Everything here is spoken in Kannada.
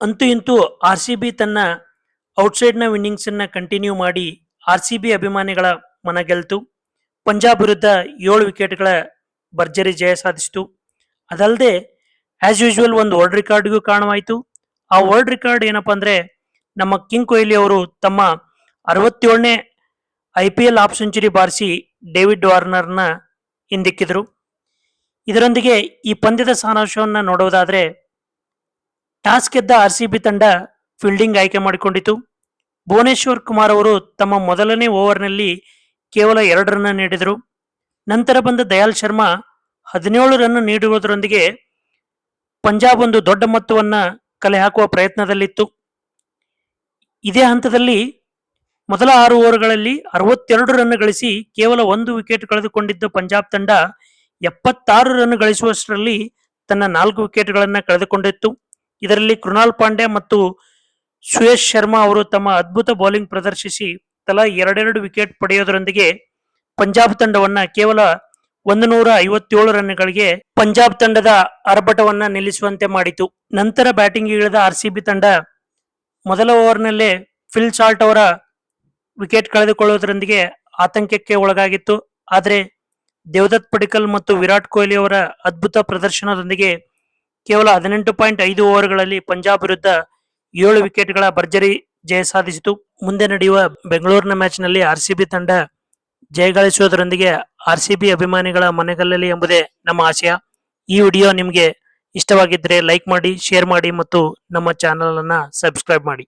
ಅಂತೂ ಇಂತೂ ಆರ್-ಸಿ-ಬಿ ತನ್ನ ಔಟ್ಸೈಡ್ನ ವಿನ್ನಿಂಗ್ಸ್ ಕಂಟಿನ್ಯೂ ಮಾಡಿ ಆರ್-ಸಿ-ಬಿ ಅಭಿಮಾನಿಗಳ ಮನ ಗೆಲ್ತು. ಪಂಜಾಬ್ ವಿರುದ್ಧ 7 ವಿಕೆಟ್ಗಳ ಭರ್ಜರಿ ಜಯ ಸಾಧಿಸಿತು. ಅದಲ್ಲದೆ ಆಸ್ ಯೂಶುವಲ್ ಒಂದು ವರ್ಲ್ಡ್ ರೆಕಾರ್ಡ್ಗೂ ಕಾರಣವಾಯಿತು. ಆ ವರ್ಲ್ಡ್ ರೆಕಾರ್ಡ್ ಏನಪ್ಪಾ ಅಂದ್ರೆ ನಮ್ಮ ಕಿಂಗ್ ಕೊಹ್ಲಿ ಅವರು ತಮ್ಮ 67ನೇ IPL ಹಾಫ್ ಸೆಂಚುರಿ ಬಾರಿಸಿ ಡೇವಿಡ್ ವಾರ್ನರ್ನ ಹಿಂದಿಕ್ಕಿದ್ರು. ಇದರೊಂದಿಗೆ ಈ ಪಂದ್ಯದ ಸಾರಾಂಶವನ್ನು ನೋಡುವುದಾದ್ರೆ, ಟಾಸ್ ಗೆದ್ದ ಆರ್-ಸಿ-ಬಿ ತಂಡ ಫೀಲ್ಡಿಂಗ್ ಆಯ್ಕೆ ಮಾಡಿಕೊಂಡಿತು. ಭುವನೇಶ್ವರ್ ಕುಮಾರ್ ಅವರು ತಮ್ಮ ಮೊದಲನೇ ಓವರ್ನಲ್ಲಿ ಕೇವಲ 2 ರನ್ ನೀಡಿದರು. ನಂತರ ಬಂದ ದಯಾಲ್ ಶರ್ಮಾ 17 ರನ್ ನೀಡುವುದರೊಂದಿಗೆ ಪಂಜಾಬ್ ಒಂದು ದೊಡ್ಡ ಮೊತ್ತವನ್ನ ಕಲೆ ಹಾಕುವ ಪ್ರಯತ್ನದಲ್ಲಿತ್ತು. ಇದೇ ಹಂತದಲ್ಲಿ ಮೊದಲ 6 ಓವರ್ಗಳಲ್ಲಿ 62 ರನ್ ಗಳಿಸಿ ಕೇವಲ 1 ವಿಕೆಟ್ ಕಳೆದುಕೊಂಡಿದ್ದ ಪಂಜಾಬ್ ತಂಡ 76 ರನ್ ಗಳಿಸುವಷ್ಟರಲ್ಲಿ ತನ್ನ 4 ವಿಕೆಟ್ಗಳನ್ನು ಕಳೆದುಕೊಂಡಿತ್ತು. ಇದರಲ್ಲಿ ಕೃಣಾಲ್ ಪಾಂಡ್ಯ ಮತ್ತು ಸುಯೇಶ್ ಶರ್ಮಾ ಅವರು ತಮ್ಮ ಅದ್ಭುತ ಬೌಲಿಂಗ್ ಪ್ರದರ್ಶಿಸಿ ತಲಾ 2 ವಿಕೆಟ್ ಪಡೆಯುವುದರೊಂದಿಗೆ ಪಂಜಾಬ್ ತಂಡವನ್ನ ಕೇವಲ 157 ರನ್ಗಳಿಗೆ ಪಂಜಾಬ್ ತಂಡದ ಆರ್ಭಟವನ್ನ ನಿಲ್ಲಿಸುವಂತೆ ಮಾಡಿತು. ನಂತರ ಬ್ಯಾಟಿಂಗ್ ಇಳಿದ ಆರ್-ಸಿ-ಬಿ ತಂಡ ಮೊದಲ ಓವರ್ನಲ್ಲೇ ಫಿಲ್ ಸಾಲ್ಟ್ ಅವರ ವಿಕೆಟ್ ಕಳೆದುಕೊಳ್ಳುವುದರೊಂದಿಗೆ ಆತಂಕಕ್ಕೆ ಒಳಗಾಗಿತ್ತು. ಆದರೆ ದೇವದತ್ ಪಡಿಕ್ಕಲ್ ಮತ್ತು ವಿರಾಟ್ ಕೊಹ್ಲಿ ಅವರ ಅದ್ಭುತ ಪ್ರದರ್ಶನದೊಂದಿಗೆ ಕೇವಲ 18.5 ಓವರ್ಗಳಲ್ಲಿ ಪಂಜಾಬ್ ವಿರುದ್ಧ 7 ವಿಕೆಟ್ಗಳ ಭರ್ಜರಿ ಜಯ ಸಾಧಿಸಿತು. ಮುಂದೆ ನಡೆಯುವ ಬೆಂಗಳೂರಿನ ಮ್ಯಾಚ್ನಲ್ಲಿ ಆರ್-ಸಿ-ಬಿ ತಂಡ ಜಯಗಳಿಸುವುದರೊಂದಿಗೆ ಆರ್-ಸಿ-ಬಿ ಅಭಿಮಾನಿಗಳ ಮನೆಗೆಲ್ಲಲಿ ಎಂಬುದೇ ನಮ್ಮ ಆಶಯ. ಈ ವಿಡಿಯೋ ನಿಮಗೆ ಇಷ್ಟವಾಗಿದ್ದರೆ ಲೈಕ್ ಮಾಡಿ, ಶೇರ್ ಮಾಡಿ ಮತ್ತು ನಮ್ಮ ಚಾನೆಲ್ ಅನ್ನು ಸಬ್ಸ್ಕ್ರೈಬ್ ಮಾಡಿ.